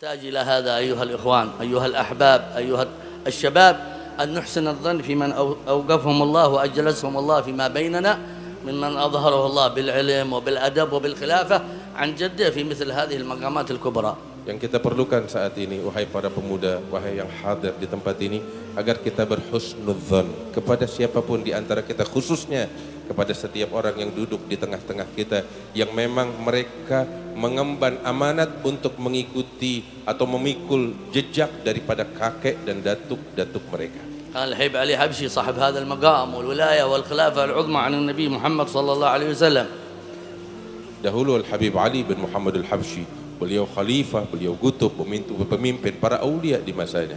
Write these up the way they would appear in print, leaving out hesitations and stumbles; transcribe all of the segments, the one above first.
نحتاج إلى هذا أيها الإخوان أيها الأحباب أيها الشباب أن نحسن الظن في من أوقفهم الله وأجلسهم الله فيما بيننا ممن أظهره الله بالعلم وبالأدب وبالخلافة عن جده في مثل هذه المقامات الكبرى. Yang kita perlukan saat ini, wahai para pemuda, wahai yang hadir di tempat ini, agar kita berhusnudzon kepada siapapun di antara kita, khususnya kepada setiap orang yang duduk di tengah-tengah kita, yang memang mereka mengemban amanat untuk mengikuti atau memikul jejak daripada kakek dan datuk-datuk mereka. الحبيب علي حبشي صاحب هذا المقام والولاية والخلافة العظمى عن النبي محمد صلى الله عليه وسلم. Dahulu Al-Habib Ali bin Muhammad Al-Habsyi, beliau khalifah, beliau kutub, pemimpin para aulia di masanya.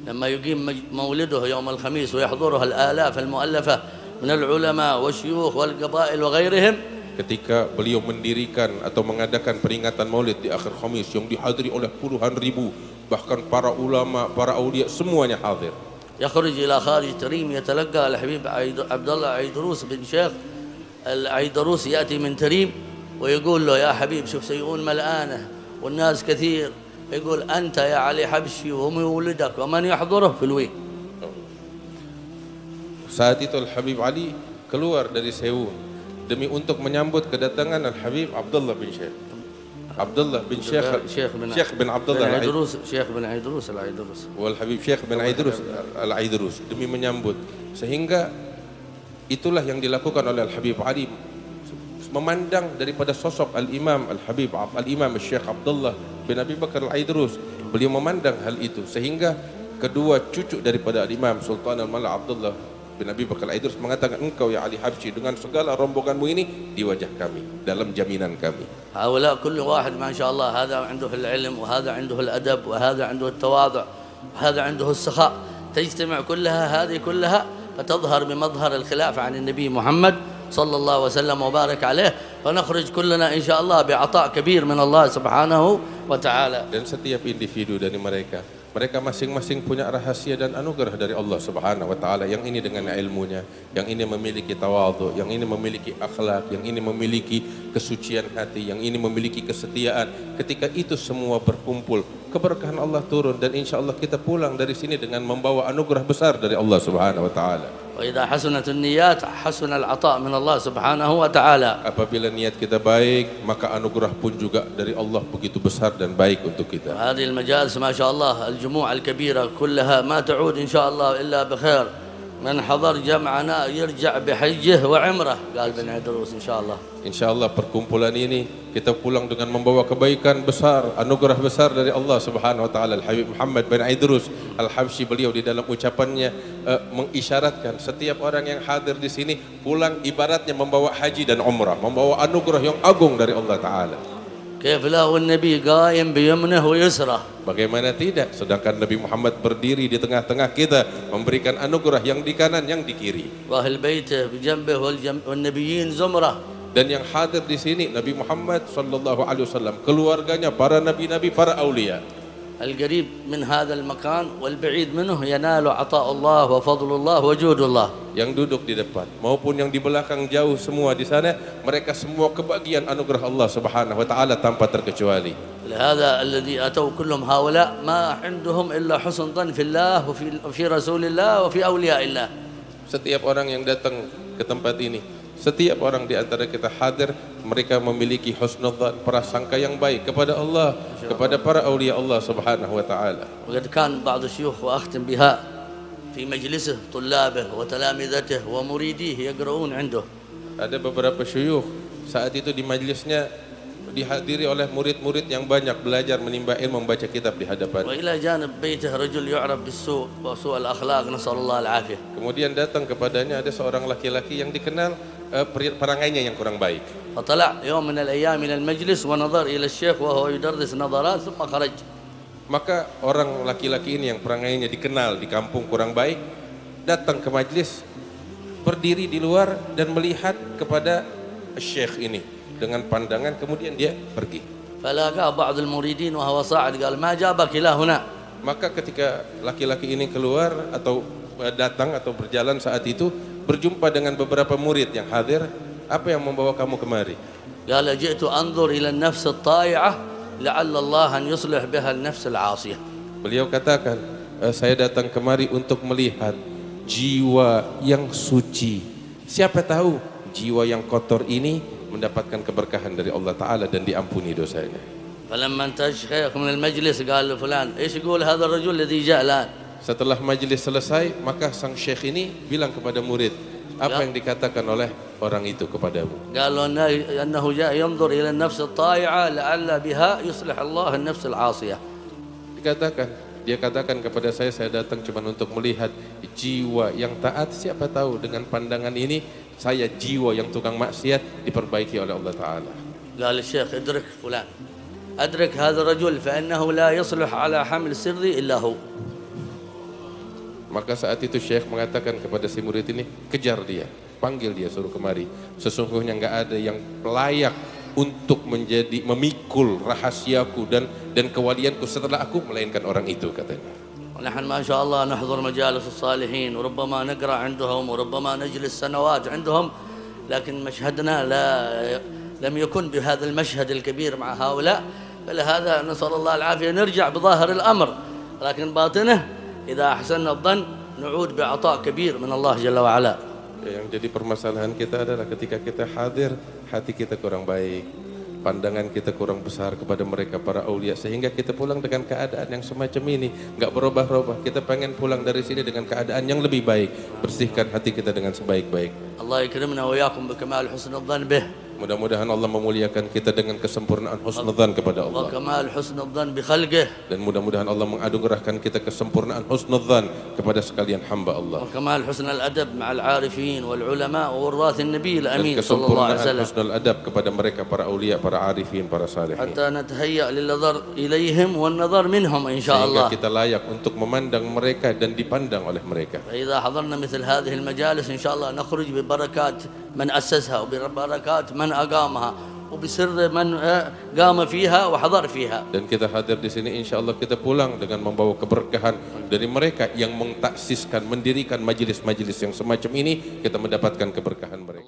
لما يقيم مولده يوم الخميس ويحضرها الآلاف المؤلفة من العلماء والشيوخ والقبائل وغيرهم. Ketika beliau mendirikan atau mengadakan peringatan Maulid di akhir Khamis yang dihadiri oleh puluhan ribu, bahkan para ulama, para aulia semuanya hadir. يخرج إلى خارج تريم يتلقى الحبيب عبد الله عيدروس بن شيخ العيدروس يأتي من تريم ويقول له يا حبيب شوف سيئون ملآنة والناس كثير، يقول أنت يا علي حبشي ومولدك ومن يحضره في الوين. Saat itu Al-Habib Ali keluar dari Sewu demi untuk menyambut kedatangan Al-Habib Abdullah bin Syekh. Abdullah bin Syekh bin Abdullah Al-Aidrus, Syekh bin Aidrus Al-Aidrus. Wal Habib Syekh bin Aidrus Al-Aidrus demi menyambut. Sehingga itulah yang dilakukan oleh Al-Habib Ali, memandang daripada sosok Al-Imam Al-Habib Al-Imam Syekh Abdullah bin Abi Bakar Al-Aidrus. Beliau memandang hal itu sehingga kedua cucu daripada Al-Imam Sultan Al-Mala Abdullah bin Abi Bakar Al-Aidrus mengatakan, engkau ya Ali Habsyi dengan segala rombonganmu ini di wajah kami, dalam jaminan kami. هؤلاء كل واحد ما شاء الله هذا عنده العلم وهذا عنده الأدب وهذا عنده التواضع وهذا عنده السخاء، تجتمع كلها هذه كلها فتظهر بمظهر الخلافة عن النبي محمد صلى الله وسلم وبارك عليه، فنخرج كلنا إن شاء الله بعطاء كبير من الله سبحانه وتعالى. Dan setiap individu dari mereka masing-masing punya rahasia dan anugerah dari Allah Subhanahu wa taala. Yang ini dengan ilmunya, yang ini memiliki tawadhu, yang ini memiliki akhlak, yang ini memiliki kesucian hati, yang ini memiliki kesetiaan. Ketika itu semua berkumpul, keberkahan Allah turun dan insya Allah kita pulang dari sini dengan membawa anugerah besar dari Allah Subhanahu wa taala. وإذا حسنت النيات حسن العطاء من الله سبحانه وتعالى. Apabila niat kita baik, maka anugerah pun juga dari Allah begitu besar dan baik untuk kita. هذه المجالس ما شاء الله الجموع الكبيرة كلها ما تعود إن شاء الله إلا بخير. من حضر جمعنا يرجع بحجه وعمره قال بن عيدروس إن شاء الله. Insya Allah perkumpulan ini kita pulang dengan membawa kebaikan besar, anugerah besar dari Allah Subhanahu wa taala. Al-Habib Muhammad bin Aidrus Al-Habsyi, beliau di dalam ucapannya mengisyaratkan setiap orang yang hadir di sini pulang ibaratnya membawa haji dan umrah, membawa anugerah yang agung dari Allah taala. كيف لا والنبي قائم بيمنه ويسره. Bagaimana tidak, sedangkan Nabi Muhammad berdiri di tengah-tengah kita memberikan anugerah yang di kanan yang di kiri. وأهل بيته بجنبه والنبيين زمرة. Dan yang hadir di sini Nabi Muhammad sallallahu alaihi wasallam, keluarganya, para nabi-nabi, para aulia. القريب من هذا المكان والبعيد منه ينال عطاء الله وفضل الله وجود الله. Yang duduk di depan maupun yang di belakang jauh semua di sana, mereka semua kebagian anugerah Allah Subhanahu wa taala tanpa terkecuali. لهذا الذي أتوا كلهم هؤلاء ما عندهم إلا حسن ظن في الله وفي رسول الله وفي أولياء الله. Setiap orang yang datang ke tempat ini, setiap orang di antara kita hadir, mereka memiliki husnudzan, prasangka yang baik kepada Allah, kepada para aulia Allah Subhanahu wa taala. وقد كان بعض الشيوخ وأختم بها في مجلسه طلابه وتلامذته ومريديه يقرؤون عنده. Ada beberapa syuyukh saat itu di majlisnya dihadiri oleh murid-murid yang banyak belajar menimba ilmu, membaca kitab di hadapan. وإلى جانب بيته رجل يعرف بالسوء وسوء الأخلاق نسأل الله العافية. Kemudian datang kepadanya ada seorang laki-laki yang dikenal perangainya yang kurang baik. فطلع يوم من الأيام إلى المجلس ونظر إلى الشيخ وهو يدرس نظرات ثم خرج. Maka orang laki-laki ini yang perangainya dikenal di kampung kurang baik datang ke majlis, berdiri di luar dan melihat kepada syekh ini dengan pandangan, kemudian dia pergi. فلاقاه بعض المريدين وهو صاعد قال ما جابك إلى هنا. Maka ketika laki-laki ini keluar atau datang atau berjalan saat itu, berjumpa dengan beberapa murid yang hadir, apa yang membawa kamu kemari? قال جئت أنظر إلى النفس الطائعة لعل الله أن يصلح بها النفس العاصية. Beliau katakan, saya datang kemari untuk melihat jiwa yang suci. Siapa tahu jiwa yang kotor ini mendapatkan keberkahan dari Allah Ta'ala dan diampuni dosanya. فلما انتهى الشيخ من المجلس قال لفلان ايش يقول هذا الرجل الذي جاء الآن. Setelah majelis selesai, maka sang syekh ini bilang kepada murid, apa yang dikatakan oleh orang itu kepadamu? قالوا أنه جاء ينظر إلى النفس الطائعة لعل بها يصلح الله النفس العاصية. Dia katakan kepada saya datang cuma untuk melihat jiwa yang taat. Siapa tahu dengan pandangan ini saya jiwa yang tukang maksiat diperbaiki oleh Allah Ta'ala. قال الشيخ ادرك فلان أدرك هذا الرجل فإنه لا يصلح على حمل سري إلا هو. Maka saat itu Syekh mengatakan kepada si murid ini, kejar dia, panggil dia, suruh kemari. Sesungguhnya enggak ada yang layak untuk menjadi memikul rahasiaku dan kewalianku setelah aku melainkan orang itu, katanya. ونحن ما شاء الله نحضر مجالس الصالحين وربما نقرأ عندهم وربما نجلس سنوات عندهم لكن مشهدنا لم يكن بهذا المشهد الكبير مع هؤلاء فلهذا نسأل الله العافية نرجع بظاهر الأمر لكن باطنه إذا أحسننا الظن نعود بعطاء كبير من الله جل وعلا. Yang jadi permasalahan kita adalah ketika kita hadir, hati kita kurang baik, pandangan kita kurang besar kepada mereka para aulia, sehingga kita pulang dengan keadaan yang semacam ini, nggak berubah-ubah. Kita pengen pulang dari sini dengan keadaan yang lebih baik. Bersihkan hati kita dengan sebaik-baik. Allah يكرمنا وإياكم بكمال حسن الظن به. Mudah-mudahan Allah memuliakan kita dengan kesempurnaan husnudzan kepada Allah. وكمال حسن الظن بخلقه. Dan mudah-mudahan Allah menganugerahkan kita kesempurnaan husnudzan kepada sekalian hamba Allah. وكمال حسن الأدب مع العارفين والعلماء ووراث النبي Dan الأمين صلى الله عليه kesempurnaan وسلم. husnul adab kepada mereka para aulia, para arifin, para salihin. حتى نتهيأ للنظر إليهم والنظر منهم إن شاء Sehingga الله. kita layak untuk memandang mereka dan dipandang oleh mereka. فإذا حضرنا مثل هذه المجالس إن شاء الله نخرج ببركات من أسسها وببركات من أقامها وبسر من قام فيها وحضر فيها. Dan kita hadir di sini insya Allah kita pulang dengan membawa keberkahan dari mereka yang mentaksiskan, mendirikan majelis-majelis yang semacam ini, kita mendapatkan keberkahan mereka.